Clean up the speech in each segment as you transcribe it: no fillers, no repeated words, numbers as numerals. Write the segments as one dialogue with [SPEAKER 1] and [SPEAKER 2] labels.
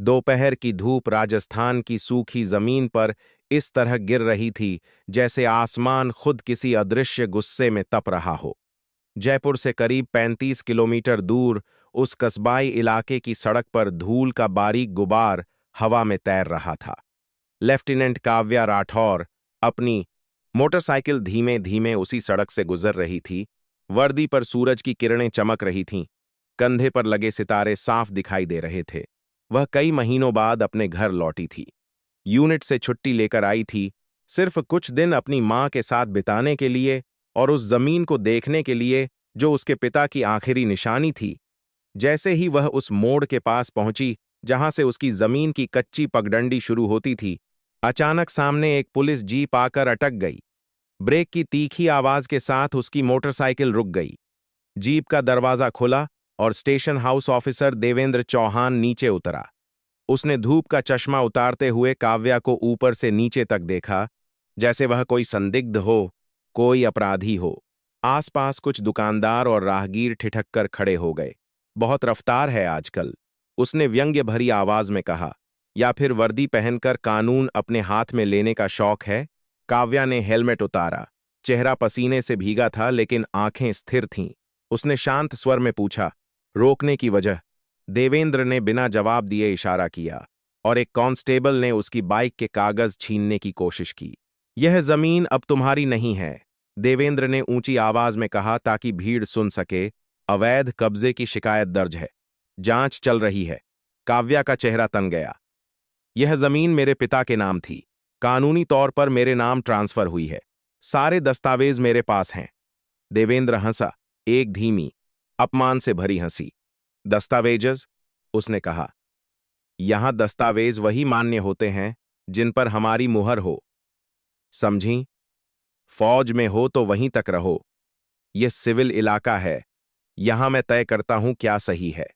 [SPEAKER 1] दोपहर की धूप राजस्थान की सूखी जमीन पर इस तरह गिर रही थी जैसे आसमान खुद किसी अदृश्य गुस्से में तप रहा हो। जयपुर से करीब 35 किलोमीटर दूर उस कस्बाई इलाके की सड़क पर धूल का बारीक गुबार हवा में तैर रहा था। लेफ्टिनेंट काव्या राठौर अपनी मोटरसाइकिल धीमे धीमे उसी सड़क से गुजर रही थी। वर्दी पर सूरज की किरणें चमक रही थीं। कंधे पर लगे सितारे साफ दिखाई दे रहे थे। वह कई महीनों बाद अपने घर लौटी थी। यूनिट से छुट्टी लेकर आई थी, सिर्फ कुछ दिन अपनी मां के साथ बिताने के लिए और उस जमीन को देखने के लिए जो उसके पिता की आखिरी निशानी थी। जैसे ही वह उस मोड़ के पास पहुंची जहां से उसकी जमीन की कच्ची पगडंडी शुरू होती थी, अचानक सामने एक पुलिस जीप आकर अटक गई। ब्रेक की तीखी आवाज के साथ उसकी मोटरसाइकिल रुक गई। जीप का दरवाजा खुला और station house officer Devendra Chauhan नीचे उतरा। उसने धूप का चश्मा उतारते हुए काव्या को ऊपर से नीचे तक देखा, जैसे वह कोई संदिग्ध हो, कोई अपराधी हो। आसपास कुछ दुकानदार और राहगीर ठिठक कर खड़े हो गए। बहुत रफ्तार है आजकल, उसने व्यंग्य भरी आवाज में कहा। या फिर वर्दी पहनकर कानून अपने हाथ में लेने का शौक है? काव्या ने हेलमेट उतारा। चेहरा पसीने से भीगा था लेकिन आंखें स्थिर थीं। उसने शांत स्वर में पूछा, रोकने की वजह? देवेंद्र ने बिना जवाब दिए इशारा किया और एक कांस्टेबल ने उसकी बाइक के कागज छीनने की कोशिश की। यह जमीन अब तुम्हारी नहीं है, देवेंद्र ने ऊंची आवाज में कहा ताकि भीड़ सुन सके। अवैध कब्जे की शिकायत दर्ज है, जांच चल रही है। काव्या का चेहरा तन गया। यह जमीन मेरे पिता के नाम थी, कानूनी तौर पर मेरे नाम ट्रांसफर हुई है, सारे दस्तावेज मेरे पास हैं। देवेंद्र हंसा, एक धीमी, अपमान से भरी हंसी। दस्तावेजस? उसने कहा। यहां दस्तावेज वही मान्य होते हैं जिन पर हमारी मुहर हो, समझी? फौज में हो तो वहीं तक रहो। यह सिविल इलाका है, यहां मैं तय करता हूं क्या सही है।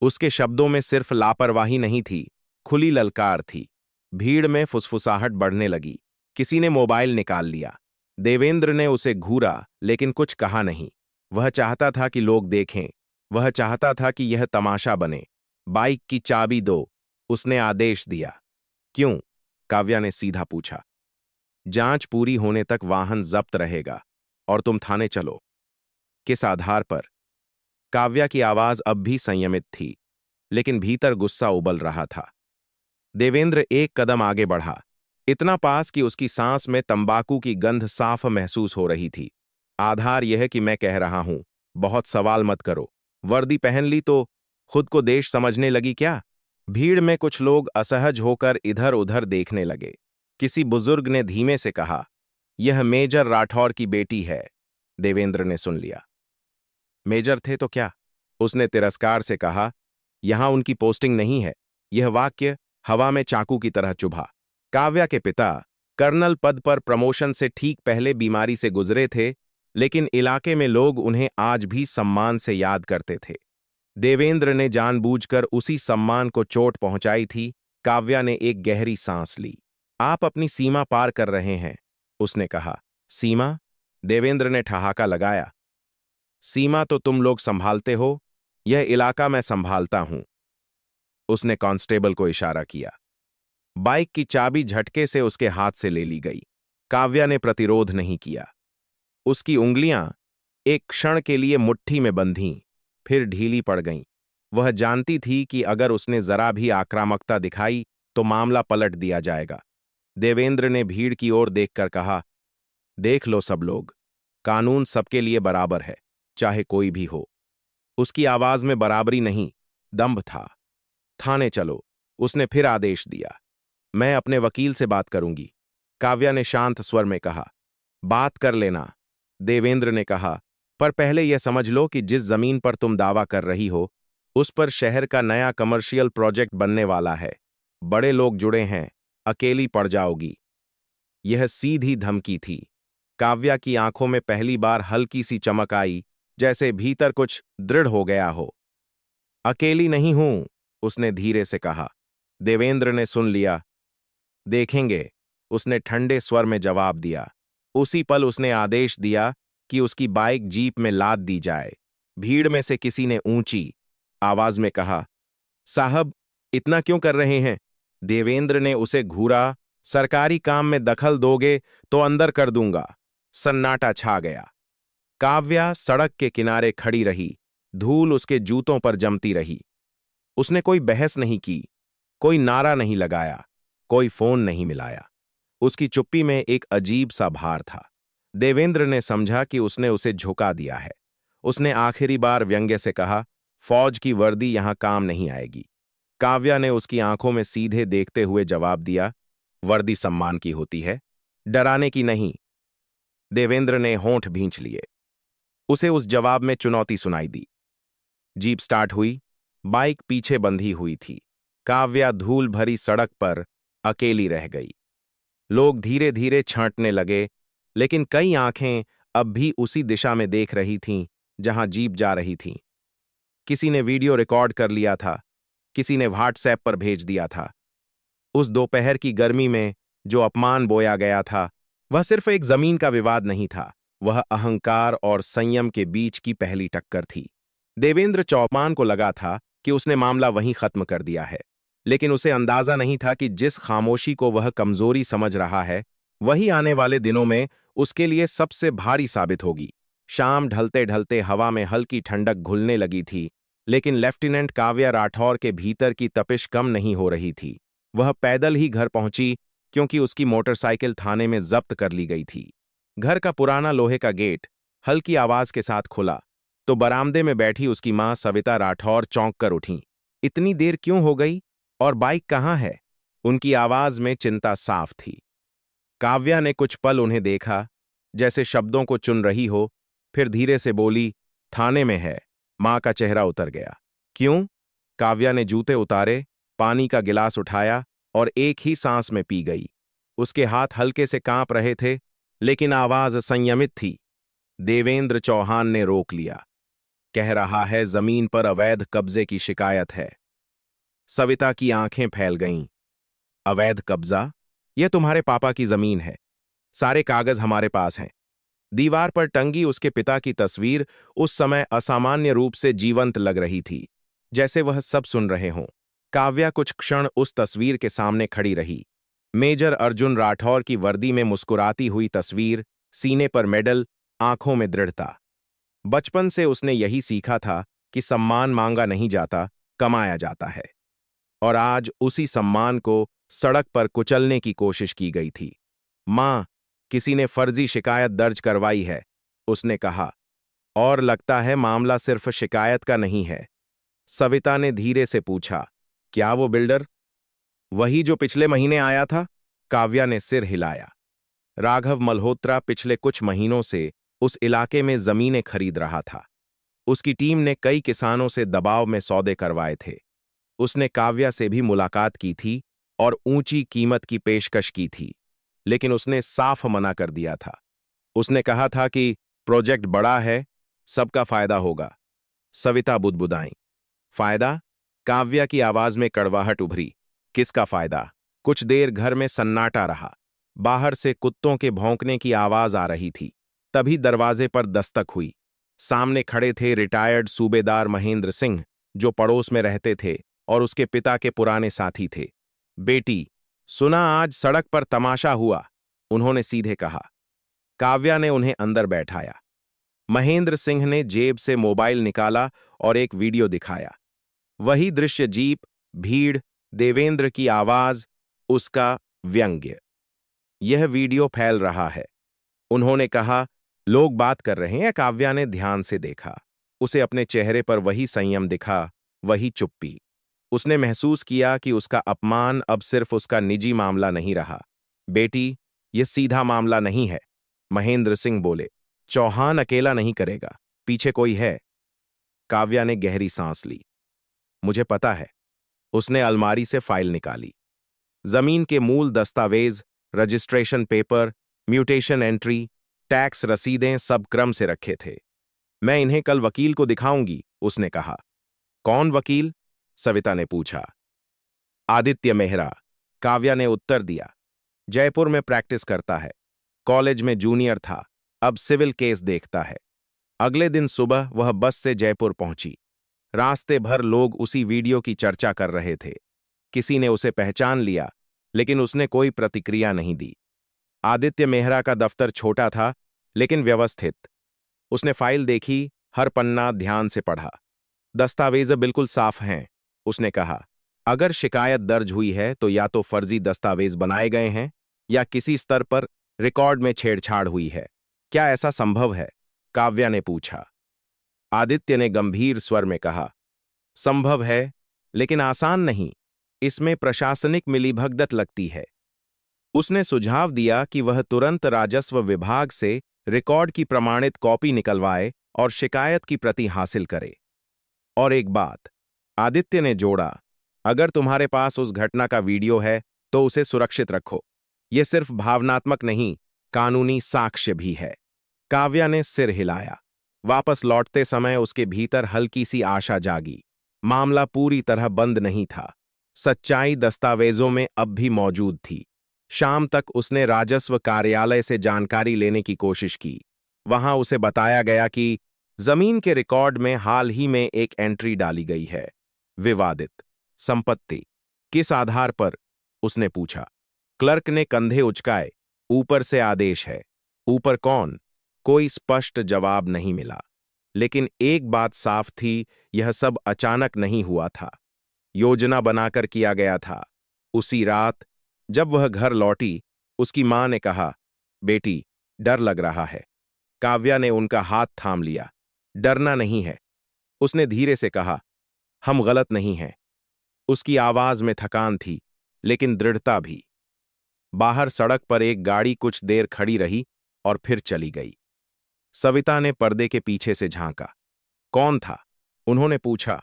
[SPEAKER 1] उसके शब्दों में सिर्फ लापरवाही नहीं थी, खुली ललकार थी। भीड़ में फुसफुसाहट बढ़ने लगी। किसी ने मोबाइल निकाल लिया। देवेंद्र ने उसे घूरा लेकिन कुछ कहा नहीं। वह चाहता था कि लोग देखें, वह चाहता था कि यह तमाशा बने। बाइक की चाबी दो, उसने आदेश दिया। क्यों? काव्या ने सीधा पूछा। जांच पूरी होने तक वाहन जब्त रहेगा और तुम थाने चलो। किस आधार पर? काव्या की आवाज अब भी संयमित थी, लेकिन भीतर गुस्सा उबल रहा था। देवेंद्र एक कदम आगे बढ़ा, इतना पास कि उसकी सांस में तंबाकू की गंध साफ महसूस हो रही थी। आधार यह कि मैं कह रहा हूं, बहुत सवाल मत करो। वर्दी पहन ली तो खुद को देश समझने लगी क्या? भीड़ में कुछ लोग असहज होकर इधर उधर देखने लगे। किसी बुजुर्ग ने धीमे से कहा, यह मेजर राठौर की बेटी है। देवेंद्र ने सुन लिया। मेजर थे तो क्या? उसने तिरस्कार से कहा, यहां उनकी पोस्टिंग नहीं है। यह वाक्य हवा में चाकू की तरह चुभा। काव्या के पिता कर्नल पद पर प्रमोशन से ठीक पहले बीमारी से गुजरे थे, लेकिन इलाके में लोग उन्हें आज भी सम्मान से याद करते थे। देवेंद्र ने जानबूझकर उसी सम्मान को चोट पहुंचाई थी। काव्या ने एक गहरी सांस ली। आप अपनी सीमा पार कर रहे हैं, उसने कहा। सीमा? देवेंद्र ने ठहाका लगाया। सीमा तो तुम लोग संभालते हो, यह इलाका मैं संभालता हूं। उसने कांस्टेबल को इशारा किया। बाइक की चाबी झटके से उसके हाथ से ले ली गई। काव्या ने प्रतिरोध नहीं किया। उसकी उंगलियां एक क्षण के लिए मुट्ठी में बंधीं, फिर ढीली पड़ गईं। वह जानती थी कि अगर उसने जरा भी आक्रामकता दिखाई तो मामला पलट दिया जाएगा। देवेंद्र ने भीड़ की ओर देखकर कहा, देख लो सब लोग, कानून सबके लिए बराबर है, चाहे कोई भी हो। उसकी आवाज में बराबरी नहीं, दंभ था। थाने चलो, उसने फिर आदेश दिया। मैं अपने वकील से बात करूंगी, काव्या ने शांत स्वर में कहा। बात कर लेना, देवेंद्र ने कहा, पर पहले यह समझ लो कि जिस जमीन पर तुम दावा कर रही हो, उस पर शहर का नया कमर्शियल प्रोजेक्ट बनने वाला है। बड़े लोग जुड़े हैं, अकेली पड़ जाओगी। यह सीधी धमकी थी। काव्या की आंखों में पहली बार हल्की सी चमक आई, जैसे भीतर कुछ दृढ़ हो गया हो। अकेली नहीं हूं, उसने धीरे से कहा। देवेंद्र ने सुन लिया। देखेंगे, उसने ठंडे स्वर में जवाब दिया। उसी पल उसने आदेश दिया कि उसकी बाइक जीप में लाद दी जाए। भीड़ में से किसी ने ऊंची आवाज में कहा, साहब, इतना क्यों कर रहे हैं? देवेंद्र ने उसे घूरा। सरकारी काम में दखल दोगे तो अंदर कर दूंगा। सन्नाटा छा गया। काव्या सड़क के किनारे खड़ी रही। धूल उसके जूतों पर जमती रही। उसने कोई बहस नहीं की, कोई नारा नहीं लगाया, कोई फोन नहीं मिलाया। उसकी चुप्पी में एक अजीब सा भार था। देवेंद्र ने समझा कि उसने उसे झुका दिया है। उसने आखिरी बार व्यंग्य से कहा, फौज की वर्दी यहां काम नहीं आएगी। काव्या ने उसकी आंखों में सीधे देखते हुए जवाब दिया, वर्दी सम्मान की होती है, डराने की नहीं। देवेंद्र ने होंठ भींच लिए। उसे उस जवाब में चुनौती सुनाई दी। जीप स्टार्ट हुई। बाइक पीछे बंधी हुई थी। काव्या धूल भरी सड़क पर अकेली रह गई। लोग धीरे धीरे छांटने लगे, लेकिन कई आंखें अब भी उसी दिशा में देख रही थीं जहां जीप जा रही थी। किसी ने वीडियो रिकॉर्ड कर लिया था, किसी ने व्हाट्सएप पर भेज दिया था। उस दोपहर की गर्मी में जो अपमान बोया गया था, वह सिर्फ एक जमीन का विवाद नहीं था, वह अहंकार और संयम के बीच की पहली टक्कर थी। देवेंद्र चौपान को लगा था कि उसने मामला वहीं खत्म कर दिया है, लेकिन उसे अंदाजा नहीं था कि जिस खामोशी को वह कमजोरी समझ रहा है, वही आने वाले दिनों में उसके लिए सबसे भारी साबित होगी। शाम ढलते ढलते हवा में हल्की ठंडक घुलने लगी थी, लेकिन लेफ्टिनेंट काव्या राठौर के भीतर की तपिश कम नहीं हो रही थी। वह पैदल ही घर पहुंची, क्योंकि उसकी मोटरसाइकिल थाने में जब्त कर ली गई थी। घर का पुराना लोहे का गेट हल्की आवाज के साथ खुला तो बरामदे में बैठी उसकी मां सविता राठौर चौंक कर उठीं। इतनी देर क्यों हो गई और बाइक कहाँ है? उनकी आवाज में चिंता साफ थी। काव्या ने कुछ पल उन्हें देखा, जैसे शब्दों को चुन रही हो, फिर धीरे से बोली, थाने में है। मां का चेहरा उतर गया। क्यों? काव्या ने जूते उतारे, पानी का गिलास उठाया और एक ही सांस में पी गई। उसके हाथ हल्के से कांप रहे थे, लेकिन आवाज संयमित थी। देवेंद्र चौहान ने रोक लिया। कह रहा है जमीन पर अवैध कब्जे की शिकायत है। सविता की आंखें फैल गईं। अवैध कब्जा? यह तुम्हारे पापा की जमीन है। सारे कागज हमारे पास हैं। दीवार पर टंगी उसके पिता की तस्वीर उस समय असामान्य रूप से जीवंत लग रही थी, जैसे वह सब सुन रहे हों। काव्या कुछ क्षण उस तस्वीर के सामने खड़ी रही। मेजर अर्जुन राठौर की वर्दी में मुस्कुराती हुई तस्वीर, सीने पर मेडल, आंखों में दृढ़ता। बचपन से उसने यही सीखा था कि सम्मान मांगा नहीं जाता, कमाया जाता है। और आज उसी सम्मान को सड़क पर कुचलने की कोशिश की गई थी। मां, किसी ने फर्जी शिकायत दर्ज करवाई है, उसने कहा। और लगता है मामला सिर्फ शिकायत का नहीं है। सविता ने धीरे से पूछा, क्या वो बिल्डर? वही जो पिछले महीने आया था? काव्या ने सिर हिलाया। राघव मल्होत्रा पिछले कुछ महीनों से उस इलाके में जमीनें खरीद रहा था। उसकी टीम ने कई किसानों से दबाव में सौदे करवाए थे। उसने काव्या से भी मुलाकात की थी और ऊंची कीमत की पेशकश की थी, लेकिन उसने साफ मना कर दिया था। उसने कहा था कि प्रोजेक्ट बड़ा है, सबका फायदा होगा। सविता बुदबुदाई। फायदा? काव्या की आवाज में कड़वाहट उभरी। किसका फायदा? कुछ देर घर में सन्नाटा रहा। बाहर से कुत्तों के भौंकने की आवाज आ रही थी। तभी दरवाजे पर दस्तक हुई। सामने खड़े थे रिटायर्ड सूबेदार महेंद्र सिंह, जो पड़ोस में रहते थे और उसके पिता के पुराने साथी थे। बेटी, सुना आज सड़क पर तमाशा हुआ, उन्होंने सीधे कहा। काव्या ने उन्हें अंदर बैठाया। महेंद्र सिंह ने जेब से मोबाइल निकाला और एक वीडियो दिखाया। वही दृश्य, जीप, भीड़, देवेंद्र की आवाज, उसका व्यंग्य। यह वीडियो फैल रहा है, उन्होंने कहा। लोग बात कर रहे हैं। काव्या ने ध्यान से देखा। उसे अपने चेहरे पर वही संयम दिखा, वही चुप्पी। उसने महसूस किया कि उसका अपमान अब सिर्फ उसका निजी मामला नहीं रहा। बेटी, यह सीधा मामला नहीं है, महेंद्र सिंह बोले। चौहान अकेला नहीं करेगा, पीछे कोई है। काव्या ने गहरी सांस ली। मुझे पता है। उसने अलमारी से फाइल निकाली। जमीन के मूल दस्तावेज, registration paper, mutation entry, tax रसीदें सब क्रम से रखे थे। मैं इन्हें कल वकील को दिखाऊंगी, उसने कहा। कौन वकील? सविता ने पूछा। आदित्य मेहरा, काव्या ने उत्तर दिया। जयपुर में प्रैक्टिस करता है। कॉलेज में जूनियर था, अब सिविल केस देखता है। अगले दिन सुबह वह बस से जयपुर पहुंची। रास्ते भर लोग उसी वीडियो की चर्चा कर रहे थे। किसी ने उसे पहचान लिया, लेकिन उसने कोई प्रतिक्रिया नहीं दी। आदित्य मेहरा का दफ्तर छोटा था, लेकिन व्यवस्थित। उसने फाइल देखी, हर पन्ना ध्यान से पढ़ा। दस्तावेज बिल्कुल साफ हैं, उसने कहा। अगर शिकायत दर्ज हुई है तो या तो फर्जी दस्तावेज बनाए गए हैं या किसी स्तर पर रिकॉर्ड में छेड़छाड़ हुई है। क्या ऐसा संभव है? काव्या ने पूछा। आदित्य ने गंभीर स्वर में कहा, संभव है, लेकिन आसान नहीं। इसमें प्रशासनिक मिलीभगत लगती है। उसने सुझाव दिया कि वह तुरंत राजस्व विभाग से रिकॉर्ड की प्रमाणित कॉपी निकलवाए और शिकायत की प्रति हासिल करे। और एक बात, आदित्य ने जोड़ा, अगर तुम्हारे पास उस घटना का वीडियो है तो उसे सुरक्षित रखो। यह सिर्फ भावनात्मक नहीं, कानूनी साक्ष्य भी है। काव्या ने सिर हिलाया। वापस लौटते समय उसके भीतर हल्की सी आशा जागी। मामला पूरी तरह बंद नहीं था। सच्चाई दस्तावेजों में अब भी मौजूद थी। शाम तक उसने राजस्व कार्यालय से जानकारी लेने की कोशिश की। वहां उसे बताया गया कि जमीन के रिकॉर्ड में हाल ही में एक एंट्री डाली गई है, विवादित संपत्ति। किस आधार पर? उसने पूछा। क्लर्क ने कंधे उचकाए। ऊपर से आदेश है। ऊपर कौन? कोई स्पष्ट जवाब नहीं मिला। लेकिन एक बात साफ थी, यह सब अचानक नहीं हुआ था। योजना बनाकर किया गया था। उसी रात जब वह घर लौटी, उसकी मां ने कहा, बेटी, डर लग रहा है। काव्या ने उनका हाथ थाम लिया। डरना नहीं है, उसने धीरे से कहा। हम गलत नहीं हैं। उसकी आवाज में थकान थी, लेकिन दृढ़ता भी। बाहर सड़क पर एक गाड़ी कुछ देर खड़ी रही और फिर चली गई। सविता ने पर्दे के पीछे से झांका। कौन था? उन्होंने पूछा।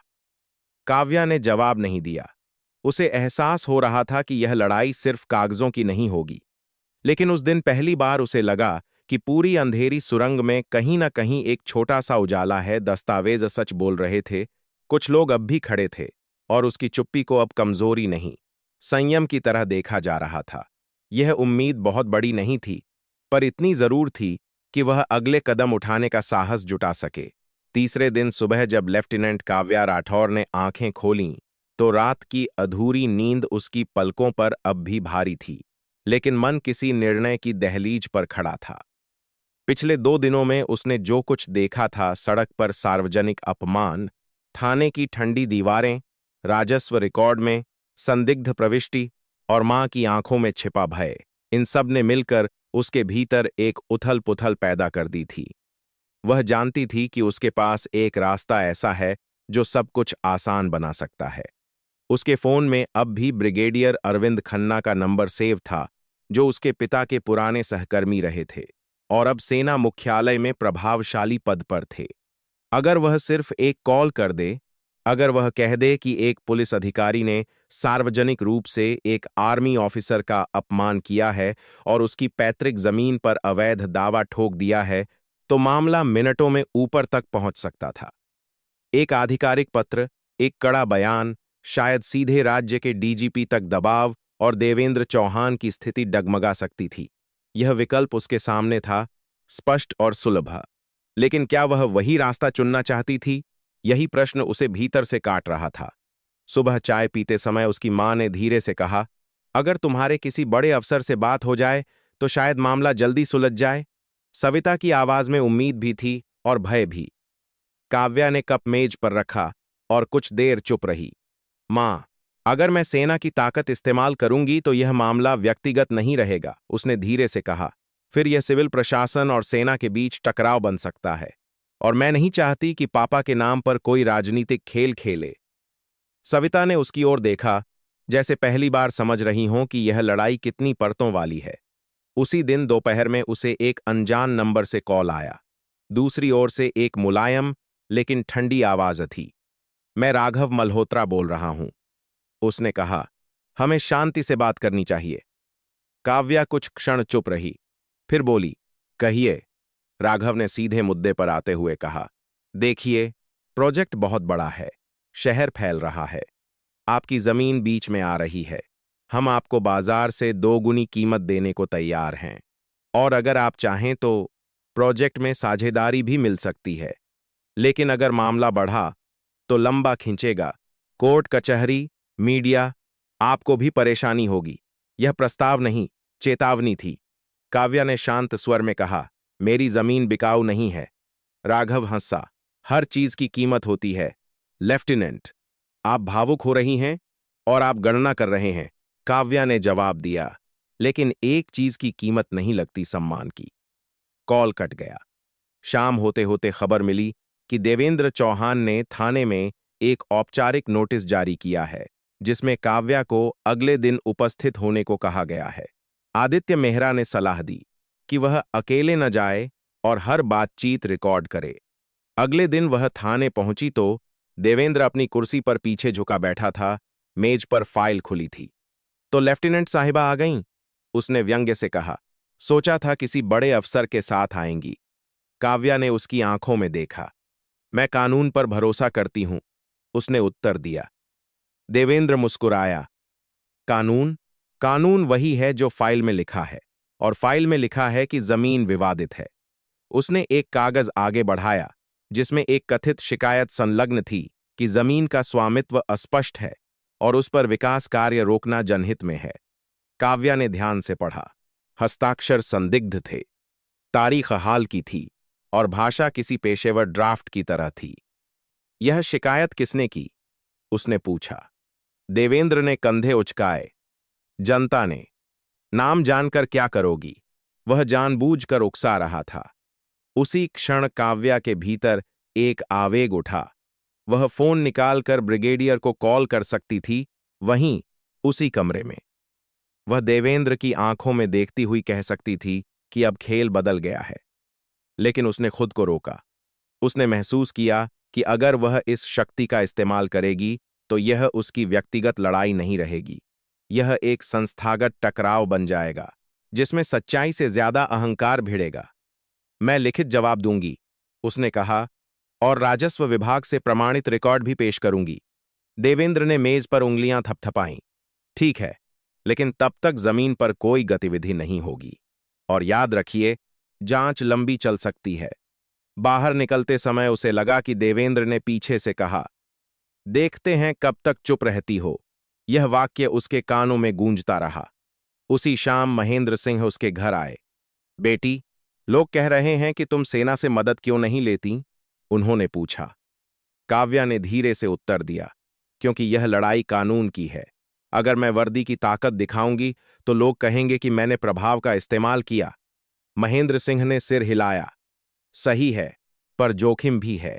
[SPEAKER 1] काव्या ने जवाब नहीं दिया। उसे एहसास हो रहा था कि यह लड़ाई सिर्फ कागजों की नहीं होगी। लेकिन उस दिन पहली बार उसे लगा कि पूरी अंधेरी सुरंग में कहीं ना कहीं एक छोटा सा उजाला है। दस्तावेज सच बोल रहे थे। कुछ लोग अब भी खड़े थे और उसकी चुप्पी को अब कमजोरी नहीं, संयम की तरह देखा जा रहा था। यह उम्मीद बहुत बड़ी नहीं थी, पर इतनी जरूर थी कि वह अगले कदम उठाने का साहस जुटा सके। तीसरे दिन सुबह जब लेफ्टिनेंट काव्या राठौर ने आंखें खोलीं, तो रात की अधूरी नींद उसकी पलकों पर अब भी भारी थी, लेकिन मन किसी निर्णय की दहलीज पर खड़ा था। पिछले 2 दिनों में उसने जो कुछ देखा था, सड़क पर सार्वजनिक अपमान, थाने की ठंडी दीवारें, राजस्व रिकॉर्ड में संदिग्ध प्रविष्टि और मां की आंखों में छिपा भय, इन सब ने मिलकर उसके भीतर एक उथल-पुथल पैदा कर दी थी। वह जानती थी कि उसके पास एक रास्ता ऐसा है जो सब कुछ आसान बना सकता है। उसके फोन में अब भी ब्रिगेडियर अरविंद खन्ना का नंबर सेव था, जो उसके पिता के पुराने सहकर्मी रहे थे और अब सेना मुख्यालय में प्रभावशाली पद पर थे। अगर वह सिर्फ एक कॉल कर दे, अगर वह कह दे कि एक पुलिस अधिकारी ने सार्वजनिक रूप से एक आर्मी ऑफिसर का अपमान किया है और उसकी पैतृक जमीन पर अवैध दावा ठोक दिया है, तो मामला मिनटों में ऊपर तक पहुंच सकता था। एक आधिकारिक पत्र, एक कड़ा बयान, शायद सीधे राज्य के डीजीपी तक दबाव, और देवेंद्र चौहान की स्थिति डगमगा सकती थी। यह विकल्प उसके सामने था, स्पष्ट और सुलभ। लेकिन क्या वह वही रास्ता चुनना चाहती थी? यही प्रश्न उसे भीतर से काट रहा था। सुबह चाय पीते समय उसकी मां ने धीरे से कहा, अगर तुम्हारे किसी बड़े अफसर से बात हो जाए तो शायद मामला जल्दी सुलझ जाए। सविता की आवाज में उम्मीद भी थी और भय भी। काव्या ने कप मेज पर रखा और कुछ देर चुप रही। मां, अगर मैं सेना की ताकत इस्तेमाल करूंगी तो यह मामला व्यक्तिगत नहीं रहेगा, उसने धीरे से कहा। फिर यह सिविल प्रशासन और सेना के बीच टकराव बन सकता है, और मैं नहीं चाहती कि पापा के नाम पर कोई राजनीतिक खेल खेले। सविता ने उसकी ओर देखा, जैसे पहली बार समझ रही हों कि यह लड़ाई कितनी परतों वाली है। उसी दिन दोपहर में उसे एक अनजान नंबर से कॉल आया। दूसरी ओर से एक मुलायम लेकिन ठंडी आवाज थी। मैं राघव मल्होत्रा बोल रहा हूं, उसने कहा। हमें शांति से बात करनी चाहिए। काव्या कुछ क्षण चुप रही, फिर बोली, कहिए। राघव ने सीधे मुद्दे पर आते हुए कहा, देखिए, प्रोजेक्ट बहुत बड़ा है, शहर फैल रहा है, आपकी जमीन बीच में आ रही है। हम आपको बाजार से 2 गुनी कीमत देने को तैयार हैं, और अगर आप चाहें तो प्रोजेक्ट में साझेदारी भी मिल सकती है। लेकिन अगर मामला बढ़ा तो लंबा खिंचेगा, कोर्ट कचहरी, मीडिया, आपको भी परेशानी होगी। यह प्रस्ताव नहीं, चेतावनी थी। काव्या ने शांत स्वर में कहा, मेरी जमीन बिकाऊ नहीं है। राघव हंसा। हर चीज की कीमत होती है लेफ्टिनेंट। आप भावुक हो रही हैं और आप गणना कर रहे हैं, काव्या ने जवाब दिया। लेकिन एक चीज की कीमत नहीं लगती सम्मान की। कॉल कट गया। शाम होते होते खबर मिली कि देवेंद्र चौहान ने थाने में एक औपचारिक नोटिस जारी किया है, जिसमें काव्या को अगले दिन उपस्थित होने को कहा गया है। आदित्य मेहरा ने सलाह दी कि वह अकेले न जाए और हर बातचीत रिकॉर्ड करे। अगले दिन वह थाने पहुंची तो देवेंद्र अपनी कुर्सी पर पीछे झुका बैठा था। मेज पर फाइल खुली थी। तो लेफ्टिनेंट साहिबा आ गईं? उसने व्यंग्य से कहा। सोचा था किसी बड़े अफसर के साथ आएंगी। काव्या ने उसकी आंखों में देखा। मैं कानून पर भरोसा करती हूं, उसने उत्तर दिया। देवेंद्र मुस्कुराया। कानून? कानून वही है जो फाइल में लिखा है, और फाइल में लिखा है कि जमीन विवादित है। उसने एक कागज आगे बढ़ाया, जिसमें एक कथित शिकायत संलग्न थी कि जमीन का स्वामित्व अस्पष्ट है और उस पर विकास कार्य रोकना जनहित में है। काव्या ने ध्यान से पढ़ा। हस्ताक्षर संदिग्ध थे। तारीख हाल की थी और भाषा किसी पेशेवर ड्राफ्ट की तरह थी। यह शिकायत किसने की? उसने पूछा। देवेंद्र ने कंधे उचकाए। जनता ने। नाम जानकर क्या करोगी? वह जानबूझकर उकसा रहा था। उसी क्षण काव्या के भीतर एक आवेग उठा। वह फोन निकालकर ब्रिगेडियर को कॉल कर सकती थी, वहीं उसी कमरे में। वह देवेंद्र की आंखों में देखती हुई कह सकती थी कि अब खेल बदल गया है। लेकिन उसने खुद को रोका। उसने महसूस किया कि अगर वह इस शक्ति का इस्तेमाल करेगी तो यह उसकी व्यक्तिगत लड़ाई नहीं रहेगी। यह एक संस्थागत टकराव बन जाएगा, जिसमें सच्चाई से ज्यादा अहंकार भिड़ेगा। मैं लिखित जवाब दूंगी, उसने कहा, और राजस्व विभाग से प्रमाणित रिकॉर्ड भी पेश करूंगी। देवेंद्र ने मेज पर उंगलियां थपथपाईं। ठीक है, लेकिन तब तक जमीन पर कोई गतिविधि नहीं होगी। और याद रखिए, जांच लंबी चल सकती है। बाहर निकलते समय उसे लगा कि देवेंद्र ने पीछे से कहा, देखते हैं कब तक चुप रहती हो। यह वाक्य उसके कानों में गूंजता रहा। उसी शाम महेंद्र सिंह उसके घर आए। बेटी, लोग कह रहे हैं कि तुम सेना से मदद क्यों नहीं लेती? उन्होंने पूछा। काव्या ने धीरे से उत्तर दिया, क्योंकि यह लड़ाई कानून की है। अगर मैं वर्दी की ताकत दिखाऊंगी तो लोग कहेंगे कि मैंने प्रभाव का इस्तेमाल किया। महेंद्र सिंह ने सिर हिलाया। सही है, पर जोखिम भी है।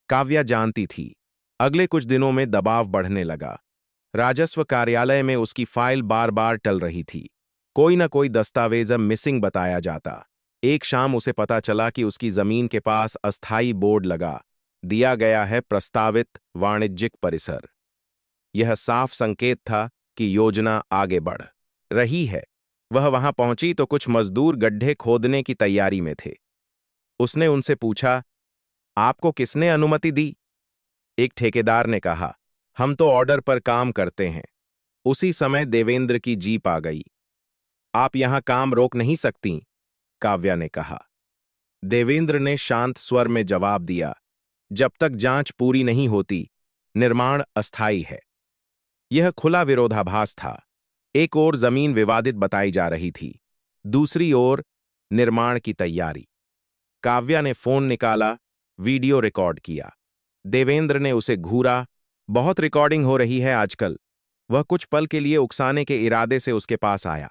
[SPEAKER 1] काव्या जानती थी। अगले कुछ दिनों में दबाव बढ़ने लगा। राजस्व कार्यालय में उसकी फाइल बार बार टल रही थी। कोई न कोई दस्तावेज मिसिंग बताया जाता। एक शाम उसे पता चला कि उसकी जमीन के पास अस्थायी बोर्ड लगा दिया गया है, प्रस्तावित वाणिज्यिक परिसर। यह साफ संकेत था कि योजना आगे बढ़ रही है। वह वहां पहुंची तो कुछ मजदूर गड्ढे खोदने की तैयारी में थे। उसने उनसे पूछा, आपको किसने अनुमति दी? एक ठेकेदार ने कहा, हम तो ऑर्डर पर काम करते हैं। उसी समय देवेंद्र की जीप आ गई। आप यहां काम रोक नहीं सकती, काव्या ने कहा। देवेंद्र ने शांत स्वर में जवाब दिया, जब तक जांच पूरी नहीं होती, निर्माण अस्थायी है। यह खुला विरोधाभास था। एक ओर जमीन विवादित बताई जा रही थी, दूसरी ओर निर्माण की तैयारी। काव्या ने फोन निकाला, वीडियो रिकॉर्ड किया। देवेंद्र ने उसे घूरा। बहुत रिकॉर्डिंग हो रही है आजकल। वह कुछ पल के लिए उकसाने के इरादे से उसके पास आया।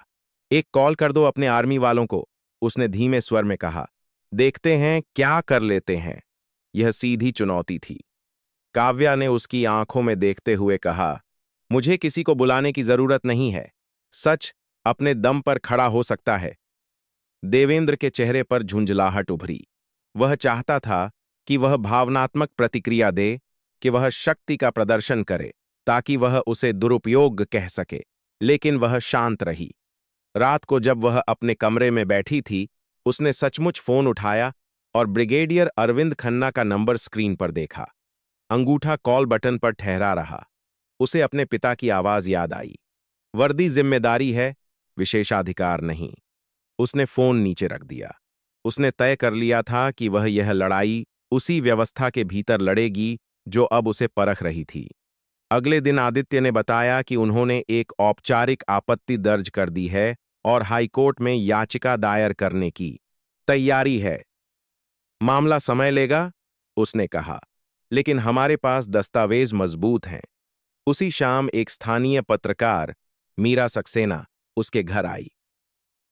[SPEAKER 1] एक कॉल कर दो अपने आर्मी वालों को, उसने धीमे स्वर में कहा। देखते हैं क्या कर लेते हैं। यह सीधी चुनौती थी। काव्या ने उसकी आंखों में देखते हुए कहा, मुझे किसी को बुलाने की जरूरत नहीं है। सच अपने दम पर खड़ा हो सकता है। देवेंद्र के चेहरे पर झुंझलाहट उभरी। वह चाहता था कि वह भावनात्मक प्रतिक्रिया दे, कि वह शक्ति का प्रदर्शन करे, ताकि वह उसे दुरुपयोग कह सके, लेकिन वह शांत रही। रात को जब वह अपने कमरे में बैठी थी, उसने सचमुच फोन उठाया और ब्रिगेडियर अरविंद खन्ना का नंबर स्क्रीन पर देखा। अंगूठा कॉल बटन पर ठहरा रहा। उसे अपने पिता की आवाज याद आई। वर्दी जिम्मेदारी है, विशेषाधिकार नहीं। उसने फोन नीचे रख दिया। उसने तय कर लिया था कि वह यह लड़ाई उसी व्यवस्था के भीतर लड़ेगी जो अब उसे परख रही थी। अगले दिन आदित्य ने बताया कि उन्होंने एक औपचारिक आपत्ति दर्ज कर दी है और हाईकोर्ट में याचिका दायर करने की तैयारी है। मामला समय लेगा, उसने कहा, लेकिन हमारे पास दस्तावेज मजबूत हैं। उसी शाम एक स्थानीय पत्रकार, मीरा सक्सेना, उसके घर आई।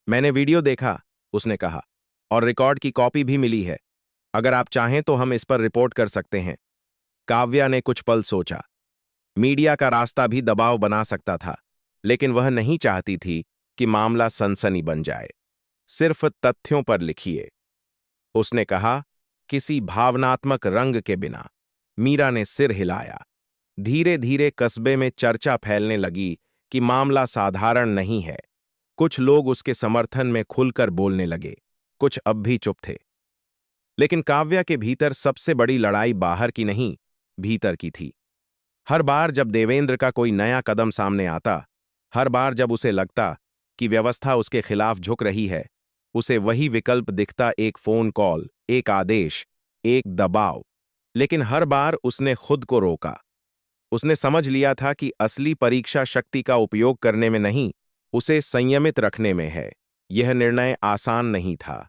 [SPEAKER 1] मैंने वीडियो देखा, उसने कहा, और रिकॉर्ड की कॉपी भी मिली है। अगर आप चाहें तो हम इस पर रिपोर्ट कर सकते हैं। काव्या ने कुछ पल सोचा। मीडिया का रास्ता भी दबाव बना सकता था, लेकिन वह नहीं चाहती थी कि मामला सनसनी बन जाए। सिर्फ तथ्यों पर लिखिए, उसने कहा, किसी भावनात्मक रंग के बिना। मीरा ने सिर हिलाया। धीरे धीरे कस्बे में चर्चा फैलने लगी कि मामला साधारण नहीं है। कुछ लोग उसके समर्थन में खुलकर बोलने लगे, कुछ अब भी चुप थे। लेकिन काव्या के भीतर सबसे बड़ी लड़ाई बाहर की नहीं, भीतर की थी। हर बार जब देवेंद्र का कोई नया कदम सामने आता, हर बार जब उसे लगता कि व्यवस्था उसके खिलाफ झुक रही है, उसे वही विकल्प दिखता, एक फोन कॉल, एक आदेश, एक दबाव। लेकिन हर बार उसने खुद को रोका। उसने समझ लिया था कि असली परीक्षा शक्ति का उपयोग करने में नहीं, उसे संयमित रखने में है। यह निर्णय आसान नहीं था।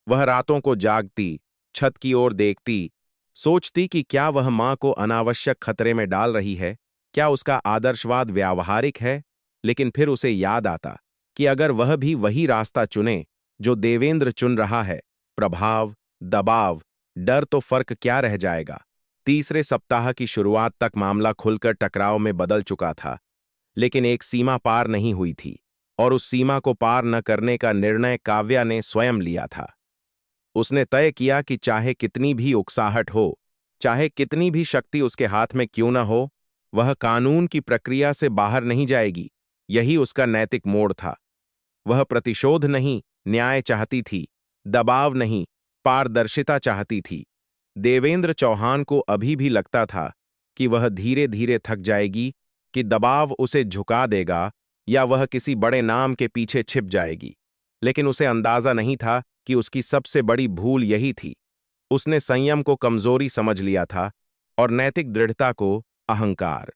[SPEAKER 1] वह रातों को जागती, छत की ओर देखती, सोचती कि क्या वह मां को अनावश्यक खतरे में डाल रही है, क्या उसका आदर्शवाद व्यावहारिक है। लेकिन फिर उसे याद आता कि अगर वह भी वही रास्ता चुने जो देवेंद्र चुन रहा है, प्रभाव, दबाव, डर, तो फर्क क्या रह जाएगा। तीसरे सप्ताह की शुरुआत तक मामला खुलकर टकराव में बदल चुका था, लेकिन एक सीमा पार नहीं हुई थी, और उस सीमा को पार न करने का निर्णय काव्या ने स्वयं लिया था। उसने तय किया कि चाहे कितनी भी उकसाहट हो, चाहे कितनी भी शक्ति उसके हाथ में क्यों न हो, वह कानून की प्रक्रिया से बाहर नहीं जाएगी। यही उसका नैतिक मोड़ था। वह प्रतिशोध नहीं, न्याय चाहती थी, दबाव नहीं, पारदर्शिता चाहती थी। देवेंद्र चौहान को अभी भी लगता था कि वह धीरे धीरे थक जाएगी, कि दबाव उसे झुका देगा, या वह किसी बड़े नाम के पीछे छिप जाएगी। लेकिन उसे अंदाजा नहीं था कि उसकी सबसे बड़ी भूल यही थी। उसने संयम को कमजोरी समझ लिया था और नैतिक दृढ़ता को अहंकार।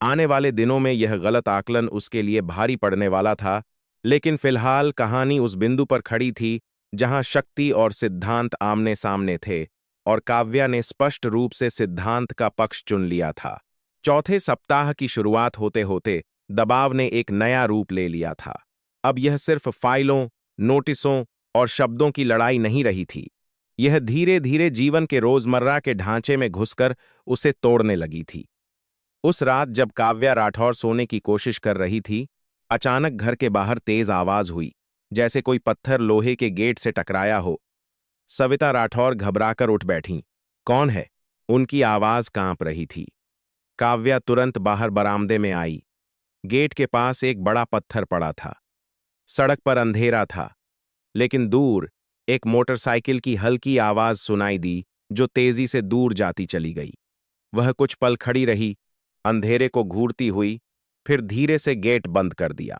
[SPEAKER 1] आने वाले दिनों में यह गलत आकलन उसके लिए भारी पड़ने वाला था, लेकिन फिलहाल कहानी उस बिंदु पर खड़ी थी जहां शक्ति और सिद्धांत आमने सामने थे, और काव्या ने स्पष्ट रूप से सिद्धांत का पक्ष चुन लिया था। चौथे सप्ताह की शुरुआत होते होते दबाव ने एक नया रूप ले लिया था। अब यह सिर्फ फाइलों, नोटिसों और शब्दों की लड़ाई नहीं रही थी। यह धीरे धीरे जीवन के रोजमर्रा के ढांचे में घुसकर उसे तोड़ने लगी थी। उस रात जब काव्या राठौर सोने की कोशिश कर रही थी, अचानक घर के बाहर तेज आवाज हुई, जैसे कोई पत्थर लोहे के गेट से टकराया हो। सविता राठौर घबराकर उठ बैठीं। कौन है? उनकी आवाज कांप रही थी। काव्या तुरंत बाहर बरामदे में आई। गेट के पास एक बड़ा पत्थर पड़ा था। सड़क पर अंधेरा था, लेकिन दूर एक मोटरसाइकिल की हल्की आवाज सुनाई दी, जो तेजी से दूर जाती चली गई। वह कुछ पल खड़ी रही, अंधेरे को घूरती हुई, फिर धीरे से गेट बंद कर दिया।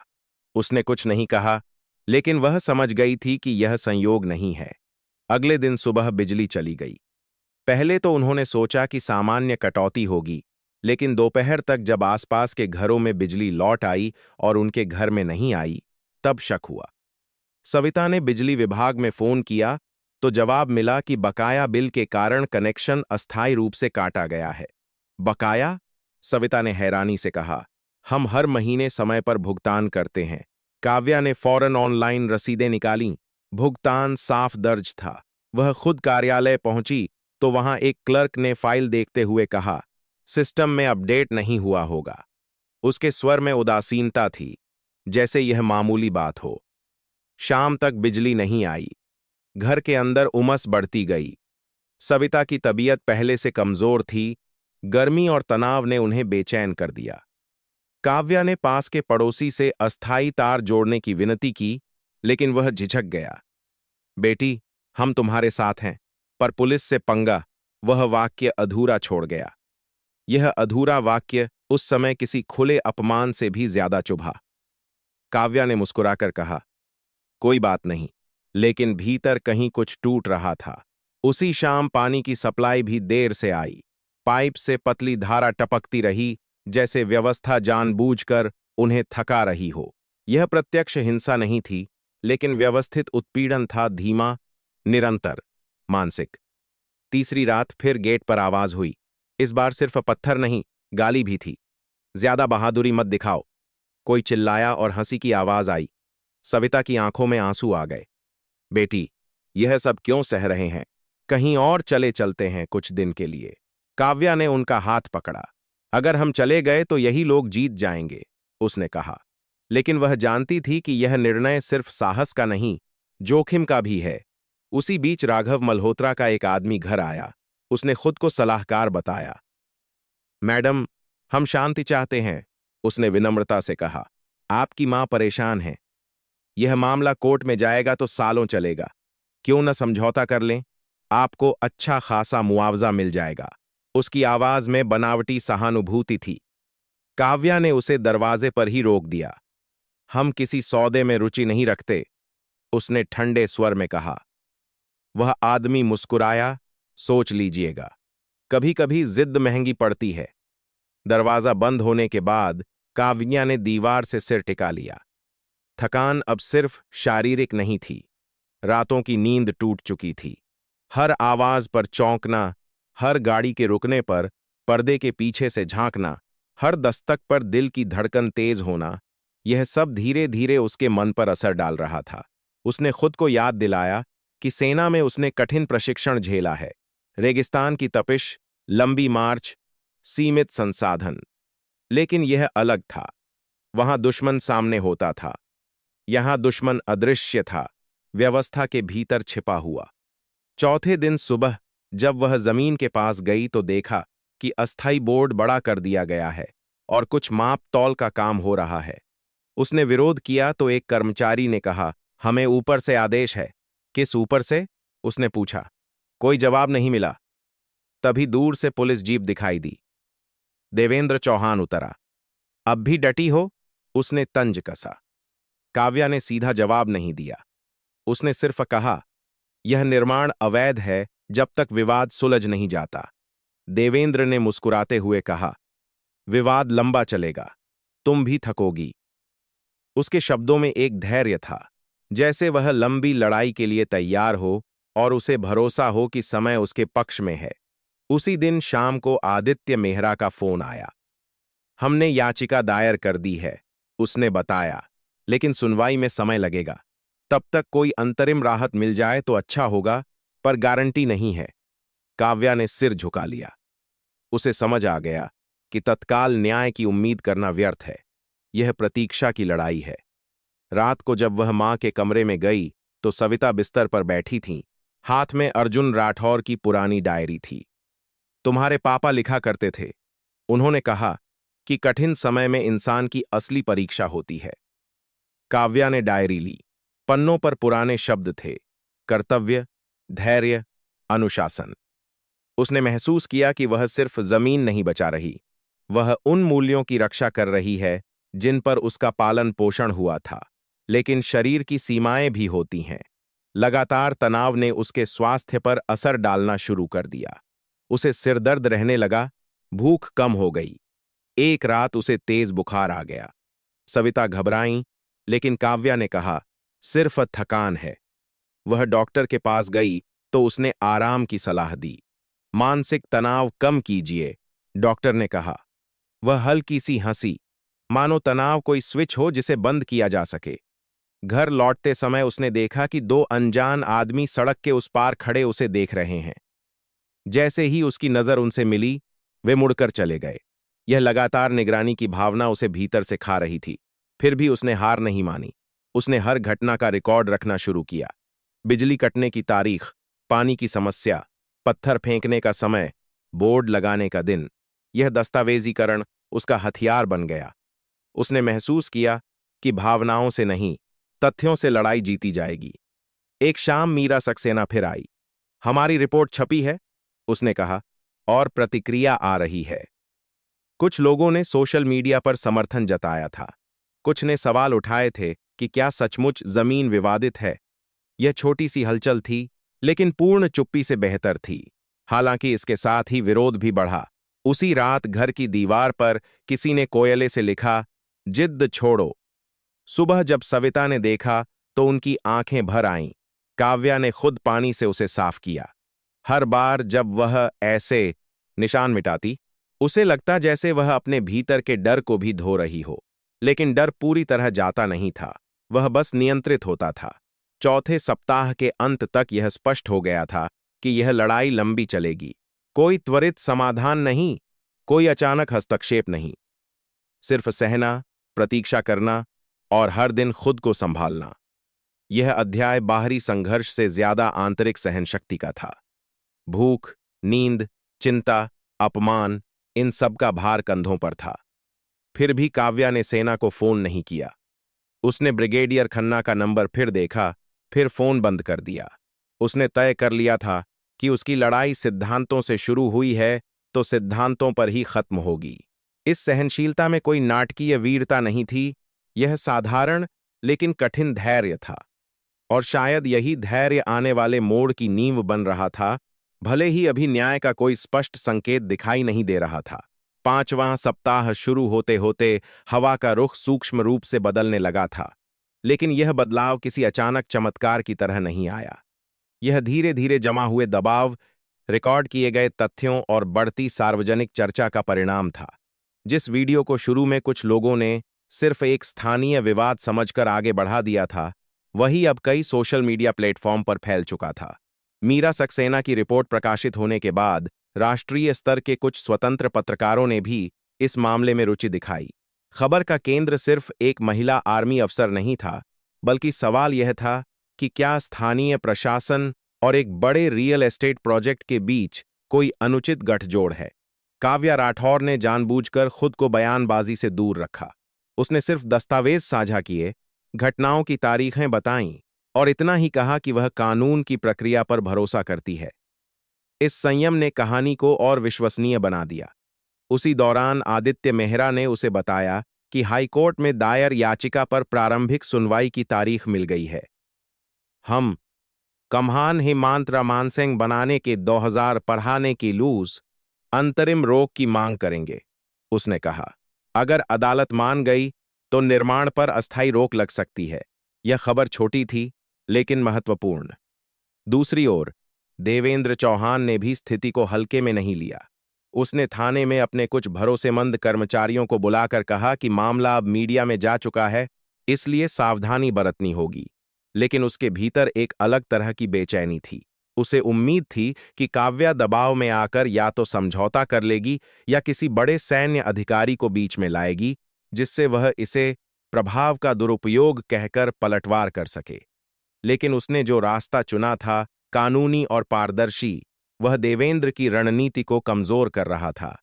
[SPEAKER 1] उसने कुछ नहीं कहा, लेकिन वह समझ गई थी कि यह संयोग नहीं है। अगले दिन सुबह बिजली चली गई। पहले तो उन्होंने सोचा कि सामान्य कटौती होगी, लेकिन दोपहर तक जब आसपास के घरों में बिजली लौट आई और उनके घर में नहीं आई, तब शक हुआ। सविता ने बिजली विभाग में फोन किया तो जवाब मिला कि बकाया बिल के कारण कनेक्शन अस्थायी रूप से काटा गया है। बकाया? सविता ने हैरानी से कहा। हम हर महीने समय पर भुगतान करते हैं। काव्या ने फौरन ऑनलाइन रसीदें निकालीं। भुगतान साफ दर्ज था। वह खुद कार्यालय पहुंची तो वहां एक क्लर्क ने फाइल देखते हुए कहा, सिस्टम में अपडेट नहीं हुआ होगा। उसके स्वर में उदासीनता थी, जैसे यह मामूली बात हो। शाम तक बिजली नहीं आई। घर के अंदर उमस बढ़ती गई। सविता की तबीयत पहले से कमजोर थी। गर्मी और तनाव ने उन्हें बेचैन कर दिया। काव्या ने पास के पड़ोसी से अस्थायी तार जोड़ने की विनती की, लेकिन वह झिझक गया। बेटी, हम तुम्हारे साथ हैं, पर पुलिस से पंगा। वह वाक्य अधूरा छोड़ गया। यह अधूरा वाक्य उस समय किसी खुले अपमान से भी ज्यादा चुभा। काव्या ने मुस्कुराकर कहा, कोई बात नहीं, लेकिन भीतर कहीं कुछ टूट रहा था। उसी शाम पानी की सप्लाई भी देर से आई। पाइप से पतली धारा टपकती रही, जैसे व्यवस्था जानबूझकर उन्हें थका रही हो। यह प्रत्यक्ष हिंसा नहीं थी, लेकिन व्यवस्थित उत्पीड़न था, धीमा, निरंतर, मानसिक। तीसरी रात फिर गेट पर आवाज हुई। इस बार सिर्फ पत्थर नहीं, गाली भी थी। ज्यादा बहादुरी मत दिखाओ। कोई चिल्लाया और हंसी की आवाज आई। सविता की आंखों में आंसू आ गए। बेटी, यह सब क्यों सह रहे हैं? कहीं और चले चलते हैं कुछ दिन के लिए। काव्या ने उनका हाथ पकड़ा। अगर हम चले गए तो यही लोग जीत जाएंगे, उसने कहा। लेकिन वह जानती थी कि यह निर्णय सिर्फ साहस का नहीं, जोखिम का भी है। उसी बीच राघव मल्होत्रा का एक आदमी घर आया। उसने खुद को सलाहकार बताया। मैडम, हम शांति चाहते हैं, उसने विनम्रता से कहा। आपकी मां परेशान है। यह मामला कोर्ट में जाएगा तो सालों चलेगा। क्यों न समझौता कर लें? आपको अच्छा खासा मुआवजा मिल जाएगा। उसकी आवाज में बनावटी सहानुभूति थी। काव्या ने उसे दरवाजे पर ही रोक दिया। हम किसी सौदे में रुचि नहीं रखते, उसने ठंडे स्वर में कहा। वह आदमी मुस्कुराया। सोच लीजिएगा, कभी कभी जिद महंगी पड़ती है। दरवाजा बंद होने के बाद काव्या ने दीवार से सिर टिका लिया। थकान अब सिर्फ शारीरिक नहीं थी, रातों की नींद टूट चुकी थी। हर आवाज पर चौंकना, हर गाड़ी के रुकने पर पर्दे के पीछे से झांकना, हर दस्तक पर दिल की धड़कन तेज होना, यह सब धीरे धीरे उसके मन पर असर डाल रहा था। उसने खुद को याद दिलाया कि सेना में उसने कठिन प्रशिक्षण झेला है। रेगिस्तान की तपिश, लंबी मार्च, सीमित संसाधन। लेकिन यह अलग था। वहां दुश्मन सामने होता था। यहां दुश्मन अदृश्य था, व्यवस्था के भीतर छिपा हुआ। चौथे दिन सुबह जब वह जमीन के पास गई तो देखा कि अस्थाई बोर्ड बड़ा कर दिया गया है और कुछ माप तौल का काम हो रहा है। उसने विरोध किया तो एक कर्मचारी ने कहा, हमें ऊपर से आदेश है। किस ऊपर से? उसने पूछा। कोई जवाब नहीं मिला। तभी दूर से पुलिस जीप दिखाई दी। देवेंद्र चौहान उतरा। अब भी डटी हो? उसने तंज कसा। काव्या ने सीधा जवाब नहीं दिया। उसने सिर्फ कहा, यह निर्माण अवैध है जब तक विवाद सुलझ नहीं जाता। देवेंद्र ने मुस्कुराते हुए कहा, विवाद लंबा चलेगा, तुम भी थकोगी। उसके शब्दों में एक धैर्य था, जैसे वह लंबी लड़ाई के लिए तैयार हो और उसे भरोसा हो कि समय उसके पक्ष में है। उसी दिन शाम को आदित्य मेहरा का फोन आया। हमने याचिका दायर कर दी है, उसने बताया, लेकिन सुनवाई में समय लगेगा। तब तक कोई अंतरिम राहत मिल जाए तो अच्छा होगा, पर गारंटी नहीं है। काव्या ने सिर झुका लिया। उसे समझ आ गया कि तत्काल न्याय की उम्मीद करना व्यर्थ है। यह प्रतीक्षा की लड़ाई है। रात को जब वह मां के कमरे में गई तो सविता बिस्तर पर बैठी थीं। हाथ में अर्जुन राठौर की पुरानी डायरी थी। तुम्हारे पापा लिखा करते थे, उन्होंने कहा कि कठिन समय में इंसान की असली परीक्षा होती है। काव्या ने डायरी ली। पन्नों पर पुराने शब्द थे, कर्तव्य, धैर्य, अनुशासन। उसने महसूस किया कि वह सिर्फ जमीन नहीं बचा रही, वह उन मूल्यों की रक्षा कर रही है जिन पर उसका पालन पोषण हुआ था। लेकिन शरीर की सीमाएं भी होती हैं। लगातार तनाव ने उसके स्वास्थ्य पर असर डालना शुरू कर दिया। उसे सिरदर्द रहने लगा, भूख कम हो गई। एक रात उसे तेज बुखार आ गया। सविता घबराई, लेकिन काव्या ने कहा, सिर्फ थकान है। वह डॉक्टर के पास गई तो उसने आराम की सलाह दी। मानसिक तनाव कम कीजिए, डॉक्टर ने कहा। वह हल्की सी हंसी, मानो तनाव कोई स्विच हो जिसे बंद किया जा सके। घर लौटते समय उसने देखा कि दो अनजान आदमी सड़क के उस पार खड़े उसे देख रहे हैं। जैसे ही उसकी नजर उनसे मिली, वे मुड़कर चले गए। यह लगातार निगरानी की भावना उसे भीतर से खा रही थी। फिर भी उसने हार नहीं मानी। उसने हर घटना का रिकॉर्ड रखना शुरू किया। बिजली कटने की तारीख, पानी की समस्या, पत्थर फेंकने का समय, बोर्ड लगाने का दिन। यह दस्तावेजीकरण उसका हथियार बन गया। उसने महसूस किया कि भावनाओं से नहीं, तथ्यों से लड़ाई जीती जाएगी। एक शाम मीरा सक्सेना फिर आई। हमारी रिपोर्ट छपी है, उसने कहा, और प्रतिक्रिया आ रही है। कुछ लोगों ने सोशल मीडिया पर समर्थन जताया था। कुछ ने सवाल उठाए थे कि क्या सचमुच जमीन विवादित है। यह छोटी सी हलचल थी, लेकिन पूर्ण चुप्पी से बेहतर थी। हालांकि इसके साथ ही विरोध भी बढ़ा। उसी रात घर की दीवार पर किसी ने कोयले से लिखा, जिद्द छोड़ो। सुबह जब सविता ने देखा तो उनकी आंखें भर आईं। काव्या ने खुद पानी से उसे साफ किया। हर बार जब वह ऐसे निशान मिटाती, उसे लगता जैसे वह अपने भीतर के डर को भी धो रही हो। लेकिन डर पूरी तरह जाता नहीं था, वह बस नियंत्रित होता था। चौथे सप्ताह के अंत तक यह स्पष्ट हो गया था कि यह लड़ाई लंबी चलेगी। कोई त्वरित समाधान नहीं, कोई अचानक हस्तक्षेप नहीं। सिर्फ सहना, प्रतीक्षा करना और हर दिन खुद को संभालना। यह अध्याय बाहरी संघर्ष से ज्यादा आंतरिक सहनशक्ति का था। भूख, नींद, चिंता, अपमान, इन सब का भार कंधों पर था। फिर भी काव्या ने सेना को फोन नहीं किया। उसने ब्रिगेडियर खन्ना का नंबर फिर देखा, फिर फोन बंद कर दिया। उसने तय कर लिया था कि उसकी लड़ाई सिद्धांतों से शुरू हुई है तो सिद्धांतों पर ही खत्म होगी। इस सहनशीलता में कोई नाटकीय वीरता नहीं थी, यह साधारण लेकिन कठिन धैर्य था। और शायद यही धैर्य आने वाले मोड़ की नींव बन रहा था, भले ही अभी न्याय का कोई स्पष्ट संकेत दिखाई नहीं दे रहा था। 5वां सप्ताह शुरू होते होते हवा का रुख सूक्ष्म रूप से बदलने लगा था, लेकिन यह बदलाव किसी अचानक चमत्कार की तरह नहीं आया। यह धीरे धीरे जमा हुए दबाव, रिकॉर्ड किए गए तथ्यों और बढ़ती सार्वजनिक चर्चा का परिणाम था। जिस वीडियो को शुरू में कुछ लोगों ने सिर्फ एक स्थानीय विवाद समझकर आगे बढ़ा दिया था, वही अब कई सोशल मीडिया प्लेटफॉर्म पर फैल चुका था। मीरा सक्सेना की रिपोर्ट प्रकाशित होने के बाद राष्ट्रीय स्तर के कुछ स्वतंत्र पत्रकारों ने भी इस मामले में रुचि दिखाई। खबर का केंद्र सिर्फ एक महिला आर्मी अफसर नहीं था, बल्कि सवाल यह था कि क्या स्थानीय प्रशासन और एक बड़े रियल एस्टेट प्रोजेक्ट के बीच कोई अनुचित गठजोड़ है। काव्या राठौर ने जानबूझकर खुद को बयानबाजी से दूर रखा। उसने सिर्फ दस्तावेज साझा किए, घटनाओं की तारीखें बताईं और इतना ही कहा कि वह कानून की प्रक्रिया पर भरोसा करती है। इस संयम ने कहानी को और विश्वसनीय बना दिया। उसी दौरान आदित्य मेहरा ने उसे बताया कि हाईकोर्ट में दायर याचिका पर प्रारंभिक सुनवाई की तारीख मिल गई है। हम कम्हान हेमांत रामानसिंह बनाने के 2000 पढ़ाने की लूज अंतरिम रोक की मांग करेंगे, उसने कहा। अगर अदालत मान गई तो निर्माण पर अस्थायी रोक लग सकती है। यह खबर छोटी थी लेकिन महत्वपूर्ण। दूसरी ओर देवेंद्र चौहान ने भी स्थिति को हल्के में नहीं लिया। उसने थाने में अपने कुछ भरोसेमंद कर्मचारियों को बुलाकर कहा कि मामला अब मीडिया में जा चुका है, इसलिए सावधानी बरतनी होगी। लेकिन उसके भीतर एक अलग तरह की बेचैनी थी। उसे उम्मीद थी कि काव्या दबाव में आकर या तो समझौता कर लेगी या किसी बड़े सैन्य अधिकारी को बीच में लाएगी, जिससे वह इसे प्रभाव का दुरुपयोग कहकर पलटवार कर सके। लेकिन उसने जो रास्ता चुना था, कानूनी और पारदर्शी, वह देवेंद्र की रणनीति को कमजोर कर रहा था।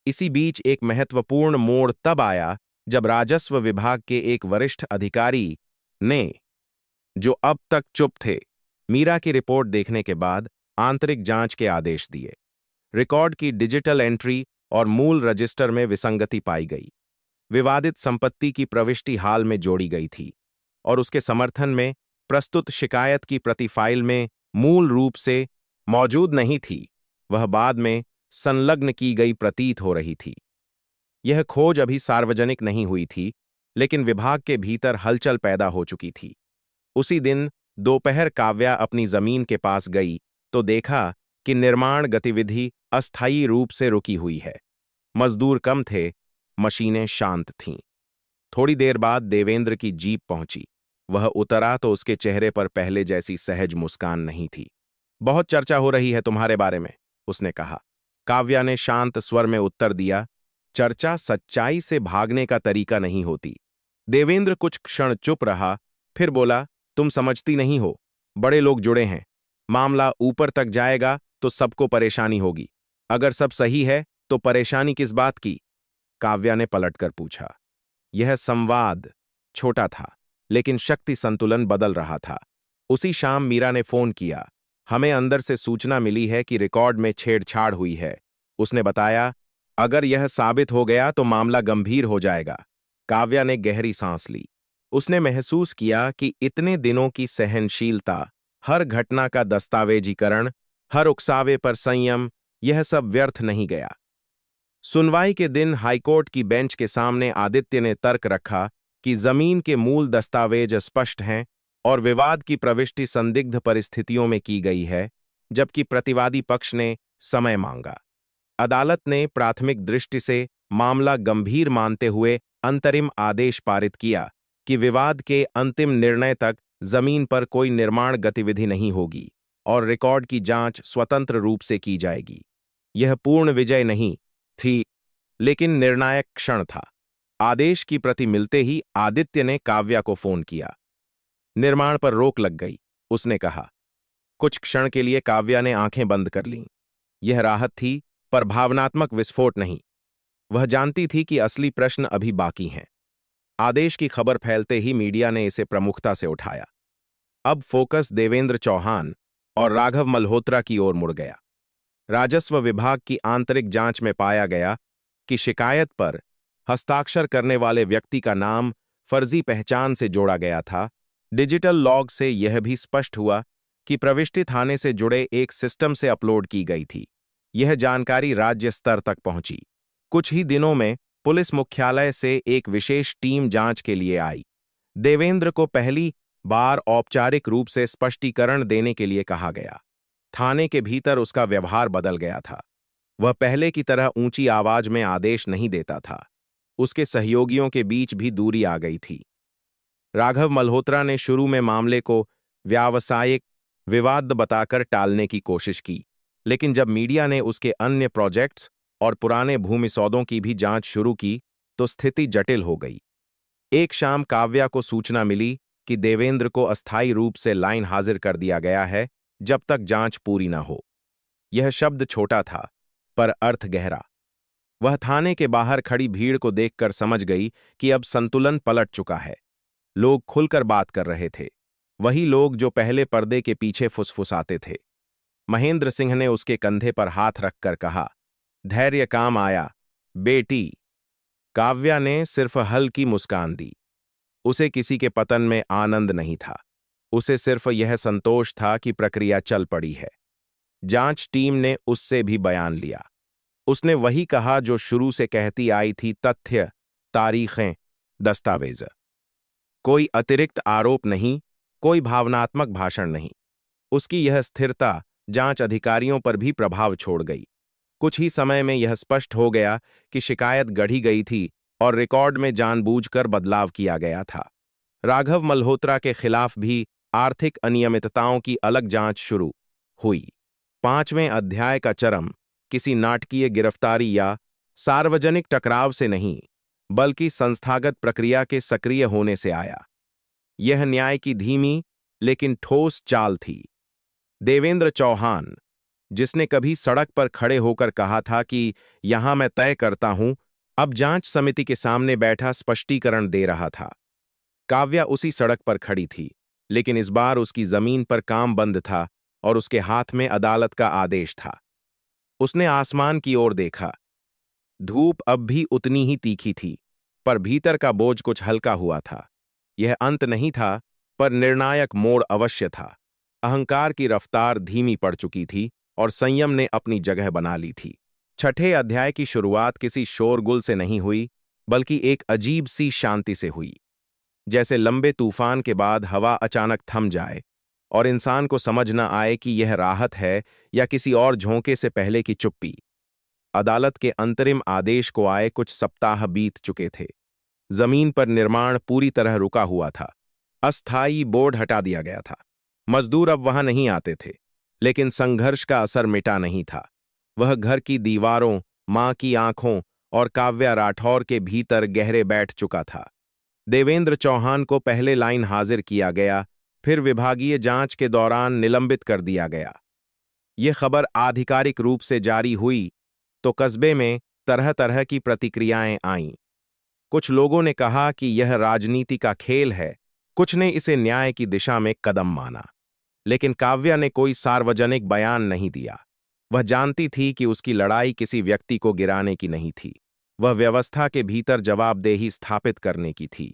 [SPEAKER 1] इसी बीच एक महत्वपूर्ण मोड़ तब आया जब राजस्व विभाग के एक वरिष्ठ अधिकारी ने, जो अब तक चुप थे, मीरा की रिपोर्ट देखने के बाद आंतरिक जांच के आदेश दिए। रिकॉर्ड की डिजिटल एंट्री और मूल रजिस्टर में विसंगति पाई गई। विवादित संपत्ति की प्रविष्टि हाल में जोड़ी गई थी और उसके समर्थन में प्रस्तुत शिकायत की प्रति फाइल में मूल रूप से मौजूद नहीं थी। वह बाद में संलग्न की गई प्रतीत हो रही थी। यह खोज अभी सार्वजनिक नहीं हुई थी, लेकिन विभाग के भीतर हलचल पैदा हो चुकी थी। उसी दिन दोपहर काव्या अपनी जमीन के पास गई तो देखा कि निर्माण गतिविधि अस्थायी रूप से रुकी हुई है। मजदूर कम थे, मशीनें शांत थीं। थोड़ी देर बाद देवेंद्र की जीप पहुंची। वह उतरा तो उसके चेहरे पर पहले जैसी सहज मुस्कान नहीं थी। बहुत चर्चा हो रही है तुम्हारे बारे में, उसने कहा। काव्या ने शांत स्वर में उत्तर दिया, चर्चा सच्चाई से भागने का तरीका नहीं होती। देवेंद्र कुछ क्षण चुप रहा, फिर बोला, तुम समझती नहीं हो, बड़े लोग जुड़े हैं। मामला ऊपर तक जाएगा तो सबको परेशानी होगी। अगर सब सही है तो परेशानी किस बात की? काव्या ने पलटकर पूछा। यह संवाद छोटा था, लेकिन शक्ति संतुलन बदल रहा था। उसी शाम मीरा ने फोन किया। हमें अंदर से सूचना मिली है कि रिकॉर्ड में छेड़छाड़ हुई है, उसने बताया। अगर यह साबित हो गया तो मामला गंभीर हो जाएगा। काव्या ने गहरी सांस ली। उसने महसूस किया कि इतने दिनों की सहनशीलता, हर घटना का दस्तावेजीकरण, हर उकसावे पर संयम, यह सब व्यर्थ नहीं गया। सुनवाई के दिन हाईकोर्ट की बेंच के सामने आदित्य ने तर्क रखा कि जमीन के मूल दस्तावेज स्पष्ट हैं और विवाद की प्रविष्टि संदिग्ध परिस्थितियों में की गई है, जबकि प्रतिवादी पक्ष ने समय मांगा। अदालत ने प्राथमिक दृष्टि से मामला गंभीर मानते हुए अंतरिम आदेश पारित किया कि विवाद के अंतिम निर्णय तक जमीन पर कोई निर्माण गतिविधि नहीं होगी और रिकॉर्ड की जांच स्वतंत्र रूप से की जाएगी। यह पूर्ण विजय नहीं थी, लेकिन निर्णायक क्षण था। आदेश की प्रति मिलते ही आदित्य ने काव्या को फोन किया। निर्माण पर रोक लग गई, उसने कहा। कुछ क्षण के लिए काव्या ने आंखें बंद कर लीं। यह राहत थी, पर भावनात्मक विस्फोट नहीं। वह जानती थी कि असली प्रश्न अभी बाकी हैं। आदेश की खबर फैलते ही मीडिया ने इसे प्रमुखता से उठाया। अब फोकस देवेंद्र चौहान और राघव मल्होत्रा की ओर मुड़ गया। राजस्व विभाग की आंतरिक जांच में पाया गया कि शिकायत पर हस्ताक्षर करने वाले व्यक्ति का नाम फर्जी पहचान से जोड़ा गया था। डिजिटल लॉग से यह भी स्पष्ट हुआ कि प्रविष्टि थाने से जुड़े एक सिस्टम से अपलोड की गई थी। यह जानकारी राज्य स्तर तक पहुंची। कुछ ही दिनों में पुलिस मुख्यालय से एक विशेष टीम जांच के लिए आई। देवेंद्र को पहली बार औपचारिक रूप से स्पष्टीकरण देने के लिए कहा गया। थाने के भीतर उसका व्यवहार बदल गया था। वह पहले की तरह ऊंची आवाज में आदेश नहीं देता था। उसके सहयोगियों के बीच भी दूरी आ गई थी। राघव मल्होत्रा ने शुरू में मामले को व्यावसायिक विवाद बताकर टालने की कोशिश की, लेकिन जब मीडिया ने उसके अन्य प्रोजेक्ट्स और पुराने भूमि सौदों की भी जांच शुरू की, तो स्थिति जटिल हो गई। एक शाम काव्या को सूचना मिली कि देवेंद्र को अस्थायी रूप से लाइन हाजिर कर दिया गया है, जब तक जांच पूरी न हो। यह शब्द छोटा था, पर अर्थ गहरा। वह थाने के बाहर खड़ी भीड़ को देखकर समझ गई कि अब संतुलन पलट चुका है। लोग खुलकर बात कर रहे थे, वही लोग जो पहले पर्दे के पीछे फुसफुसाते थे। महेंद्र सिंह ने उसके कंधे पर हाथ रखकर कहा, धैर्य काम आया, बेटी। काव्या ने सिर्फ हल्की मुस्कान दी। उसे किसी के पतन में आनंद नहीं था। उसे सिर्फ यह संतोष था कि प्रक्रिया चल पड़ी है। जांच टीम ने उससे भी बयान लिया। उसने वही कहा जो शुरू से कहती आई थी, तथ्य, तारीखें, दस्तावेज। कोई अतिरिक्त आरोप नहीं, कोई भावनात्मक भाषण नहीं। उसकी यह स्थिरता जांच अधिकारियों पर भी प्रभाव छोड़ गई। कुछ ही समय में यह स्पष्ट हो गया कि शिकायत गढ़ी गई थी और रिकॉर्ड में जानबूझकर बदलाव किया गया था। राघव मल्होत्रा के खिलाफ भी आर्थिक अनियमितताओं की अलग जांच शुरू हुई। 5वें अध्याय का चरम किसी नाटकीय गिरफ्तारी या सार्वजनिक टकराव से नहीं, बल्कि संस्थागत प्रक्रिया के सक्रिय होने से आया। यह न्याय की धीमी लेकिन ठोस चाल थी। देवेंद्र चौहान, जिसने कभी सड़क पर खड़े होकर कहा था कि यहां मैं तय करता हूं, अब जांच समिति के सामने बैठा स्पष्टीकरण दे रहा था। काव्या उसी सड़क पर खड़ी थी, लेकिन इस बार उसकी जमीन पर काम बंद था और उसके हाथ में अदालत का आदेश था। उसने आसमान की ओर देखा। धूप अब भी उतनी ही तीखी थी, पर भीतर का बोझ कुछ हल्का हुआ था। यह अंत नहीं था, पर निर्णायक मोड़ अवश्य था। अहंकार की रफ्तार धीमी पड़ चुकी थी और संयम ने अपनी जगह बना ली थी। 6ठे अध्याय की शुरुआत किसी शोरगुल से नहीं हुई, बल्कि एक अजीब सी शांति से हुई। जैसे लंबे तूफान के बाद हवा अचानक थम जाए और इंसान को समझ न आए कि यह राहत है या किसी और झोंके से पहले की चुप्पी। अदालत के अंतरिम आदेश को आए कुछ सप्ताह बीत चुके थे। जमीन पर निर्माण पूरी तरह रुका हुआ था। अस्थायी बोर्ड हटा दिया गया था। मजदूर अब वहां नहीं आते थे, लेकिन संघर्ष का असर मिटा नहीं था। वह घर की दीवारों, मां की आंखों और काव्या राठौर के भीतर गहरे बैठ चुका था। देवेंद्र चौहान को पहले लाइन हाजिर किया गया, फिर विभागीय जांच के दौरान निलंबित कर दिया गया। यह खबर आधिकारिक रूप से जारी हुई तो कस्बे में तरह तरह की प्रतिक्रियाएं आईं। कुछ लोगों ने कहा कि यह राजनीति का खेल है, कुछ ने इसे न्याय की दिशा में कदम माना। लेकिन काव्या ने कोई सार्वजनिक बयान नहीं दिया। वह जानती थी कि उसकी लड़ाई किसी व्यक्ति को गिराने की नहीं थी, वह व्यवस्था के भीतर जवाबदेही स्थापित करने की थी।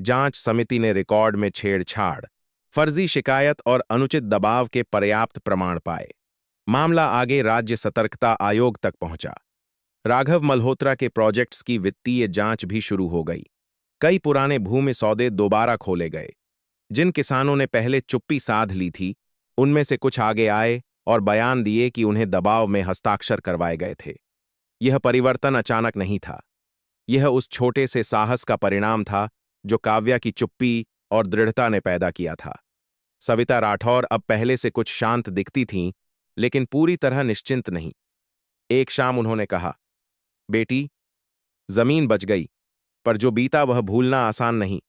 [SPEAKER 1] जांच समिति ने रिकॉर्ड में छेड़छाड़, फर्जी शिकायत और अनुचित दबाव के पर्याप्त प्रमाण पाए। मामला आगे राज्य सतर्कता आयोग तक पहुंचा। राघव मल्होत्रा के प्रोजेक्ट्स की वित्तीय जांच भी शुरू हो गई। कई पुराने भूमि सौदे दोबारा खोले गए। जिन किसानों ने पहले चुप्पी साध ली थी, उनमें से कुछ आगे आए और बयान दिए कि उन्हें दबाव में हस्ताक्षर करवाए गए थे। यह परिवर्तन अचानक नहीं था। यह उस छोटे से साहस का परिणाम था जो काव्या की चुप्पी और दृढ़ता ने पैदा किया था। सविता राठौर अब पहले से कुछ शांत दिखती थीं, लेकिन पूरी तरह निश्चिंत नहीं। एक शाम उन्होंने कहा, बेटी, जमीन बच गई, पर जो बीता वह भूलना आसान नहीं।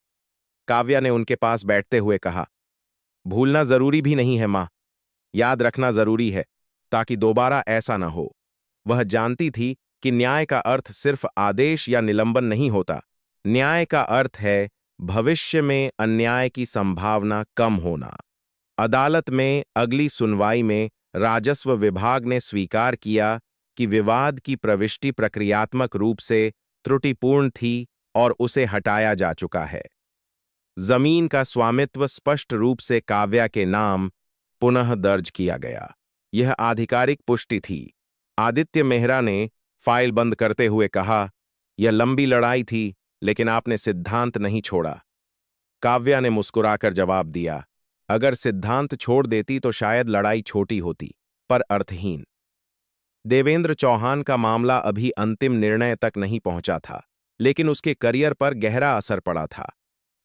[SPEAKER 1] काव्या ने उनके पास बैठते हुए कहा, भूलना जरूरी भी नहीं है मां, याद रखना जरूरी है, ताकि दोबारा ऐसा न हो। वह जानती थी कि न्याय का अर्थ सिर्फ आदेश या निलंबन नहीं होता। न्याय का अर्थ है भविष्य में अन्याय की संभावना कम होना। अदालत में अगली सुनवाई में राजस्व विभाग ने स्वीकार किया कि विवाद की प्रविष्टि प्रक्रियात्मक रूप से त्रुटिपूर्ण थी और उसे हटाया जा चुका है। जमीन का स्वामित्व स्पष्ट रूप से काव्या के नाम पुनः दर्ज किया गया। यह आधिकारिक पुष्टि थी। आदित्य मेहरा ने फाइल बंद करते हुए कहा, यह लंबी लड़ाई थी, लेकिन आपने सिद्धांत नहीं छोड़ा। काव्या ने मुस्कुराकर जवाब दिया, अगर सिद्धांत छोड़ देती तो शायद लड़ाई छोटी होती, पर अर्थहीन। देवेंद्र चौहान का मामला अभी अंतिम निर्णय तक नहीं पहुंचा था, लेकिन उसके करियर पर गहरा असर पड़ा था।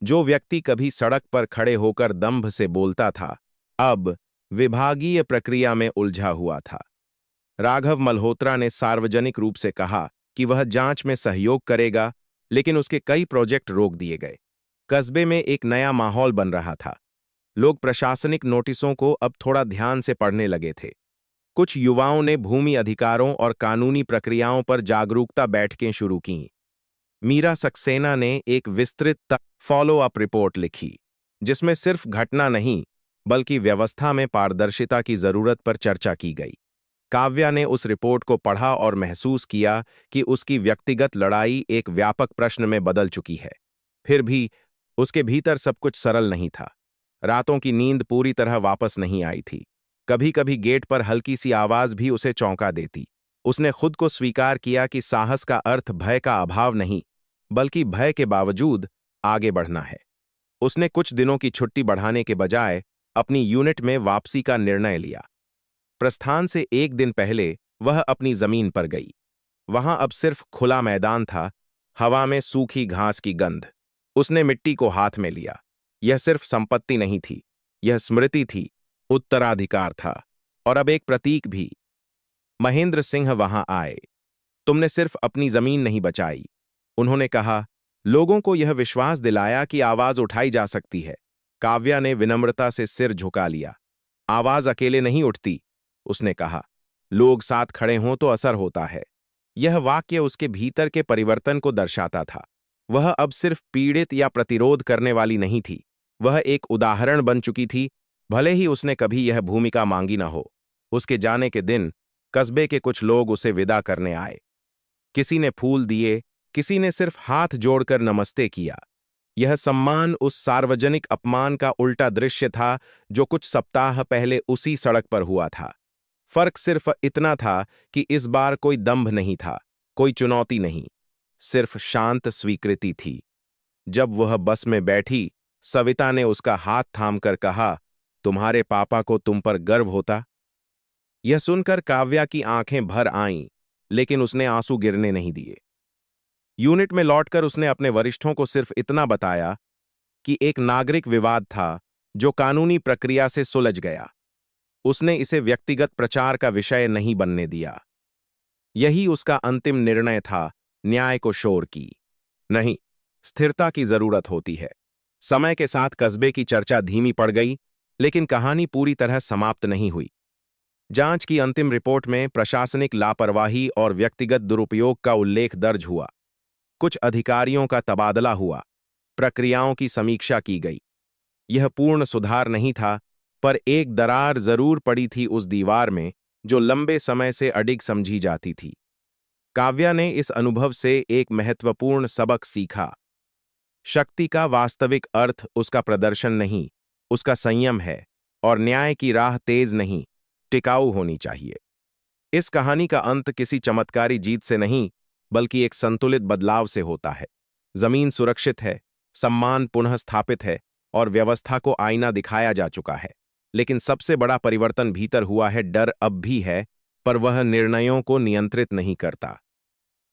[SPEAKER 1] जो व्यक्ति कभी सड़क पर खड़े होकर दंभ से बोलता था, अब विभागीय प्रक्रिया में उलझा हुआ था। राघव मल्होत्रा ने सार्वजनिक रूप से कहा कि वह जांच में सहयोग करेगा, लेकिन उसके कई प्रोजेक्ट रोक दिए गए। कस्बे में एक नया माहौल बन रहा था। लोग प्रशासनिक नोटिसों को अब थोड़ा ध्यान से पढ़ने लगे थे। कुछ युवाओं ने भूमि अधिकारों और कानूनी प्रक्रियाओं पर जागरूकता बैठकें शुरू कीं। मीरा सक्सेना ने एक विस्तृत फॉलो अप रिपोर्ट लिखी, जिसमें सिर्फ घटना नहीं, बल्कि व्यवस्था में पारदर्शिता की जरूरत पर चर्चा की गई। काव्या ने उस रिपोर्ट को पढ़ा और महसूस किया कि उसकी व्यक्तिगत लड़ाई एक व्यापक प्रश्न में बदल चुकी है। फिर भी उसके भीतर सब कुछ सरल नहीं था। रातों की नींद पूरी तरह वापस नहीं आई थी। कभी कभी गेट पर हल्की सी आवाज भी उसे चौंका देती। उसने खुद को स्वीकार किया कि साहस का अर्थ भय का अभाव नहीं, बल्कि भय के बावजूद आगे बढ़ना है। उसने कुछ दिनों की छुट्टी बढ़ाने के बजाय अपनी यूनिट में वापसी का निर्णय लिया। प्रस्थान से एक दिन पहले वह अपनी जमीन पर गई। वहां अब सिर्फ खुला मैदान था, हवा में सूखी घास की गंध। उसने मिट्टी को हाथ में लिया। यह सिर्फ संपत्ति नहीं थी, यह स्मृति थी, उत्तराधिकार था, और अब एक प्रतीक भी। महेंद्र सिंह वहां आए। तुमने सिर्फ अपनी जमीन नहीं बचाई, उन्होंने कहा। लोगों को यह विश्वास दिलाया कि आवाज उठाई जा सकती है। काव्या ने विनम्रता से सिर झुका लिया। आवाज अकेले नहीं उठती, उसने कहा। लोग साथ खड़े हों तो असर होता है। यह वाक्य उसके भीतर के परिवर्तन को दर्शाता था। वह अब सिर्फ पीड़ित या प्रतिरोध करने वाली नहीं थी, वह एक उदाहरण बन चुकी थी, भले ही उसने कभी यह भूमिका मांगी न हो। उसके जाने के दिन कस्बे के कुछ लोग उसे विदा करने आए। किसी ने फूल दिए, किसी ने सिर्फ हाथ जोड़कर नमस्ते किया। यह सम्मान उस सार्वजनिक अपमान का उल्टा दृश्य था जो कुछ सप्ताह पहले उसी सड़क पर हुआ था। फर्क सिर्फ इतना था कि इस बार कोई दंभ नहीं था, कोई चुनौती नहीं, सिर्फ शांत स्वीकृति थी। जब वह बस में बैठी, सविता ने उसका हाथ थामकर कहा, तुम्हारे पापा को तुम पर गर्व होता। यह सुनकर काव्या की आंखें भर आईं, लेकिन उसने आंसू गिरने नहीं दिए। यूनिट में लौटकर उसने अपने वरिष्ठों को सिर्फ इतना बताया कि एक नागरिक विवाद था जो कानूनी प्रक्रिया से सुलझ गया। उसने इसे व्यक्तिगत प्रचार का विषय नहीं बनने दिया। यही उसका अंतिम निर्णय था, न्याय को शोर की नहीं, स्थिरता की जरूरत होती है। समय के साथ कस्बे की चर्चा धीमी पड़ गई, लेकिन कहानी पूरी तरह समाप्त नहीं हुई। जांच की अंतिम रिपोर्ट में प्रशासनिक लापरवाही और व्यक्तिगत दुरुपयोग का उल्लेख दर्ज हुआ। कुछ अधिकारियों का तबादला हुआ, प्रक्रियाओं की समीक्षा की गई। यह पूर्ण सुधार नहीं था, पर एक दरार जरूर पड़ी थी उस दीवार में जो लंबे समय से अडिग समझी जाती थी। काव्या ने इस अनुभव से एक महत्वपूर्ण सबक सीखा। शक्ति का वास्तविक अर्थ उसका प्रदर्शन नहीं, उसका संयम है, और न्याय की राह तेज नहीं, टिकाऊ होनी चाहिए। इस कहानी का अंत किसी चमत्कारी जीत से नहीं, बल्कि एक संतुलित बदलाव से होता है। जमीन सुरक्षित है, सम्मान पुनः स्थापित है और व्यवस्था को आईना दिखाया जा चुका है। लेकिन सबसे बड़ा परिवर्तन भीतर हुआ है। डर अब भी है, पर वह निर्णयों को नियंत्रित नहीं करता।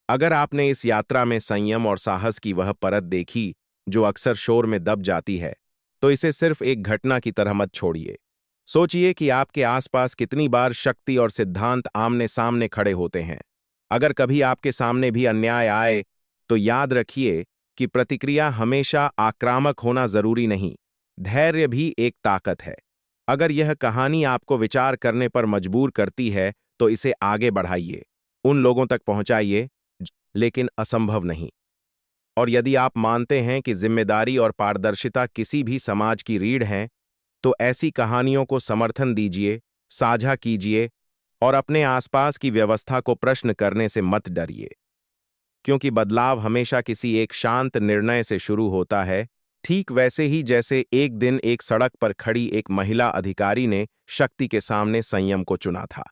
[SPEAKER 1] अगर आपने इस यात्रा में संयम और साहस की वह परत देखी जो अक्सर शोर में दब जाती है, तो इसे सिर्फ एक घटना की तरह मत छोड़िए। सोचिए कि आपके आसपास कितनी बार शक्ति और सिद्धांत आमने सामने खड़े होते हैं। अगर कभी आपके सामने भी अन्याय आए, तो याद रखिए कि प्रतिक्रिया हमेशा आक्रामक होना जरूरी नहीं। धैर्य भी एक ताकत है। अगर यह कहानी आपको विचार करने पर मजबूर करती है, तो इसे आगे बढ़ाइए, उन लोगों तक पहुंचाइए, लेकिन असंभव नहीं। और यदि आप मानते हैं कि जिम्मेदारी और पारदर्शिता किसी भी समाज की रीढ़ हैं, तो ऐसी कहानियों को समर्थन दीजिए, साझा कीजिए और अपने आसपास की व्यवस्था को प्रश्न करने से मत डरिए। क्योंकि बदलाव हमेशा किसी एक शांत निर्णय से शुरू होता है, ठीक वैसे ही जैसे एक दिन एक सड़क पर खड़ी एक महिला अधिकारी ने शक्ति के सामने संयम को चुना था।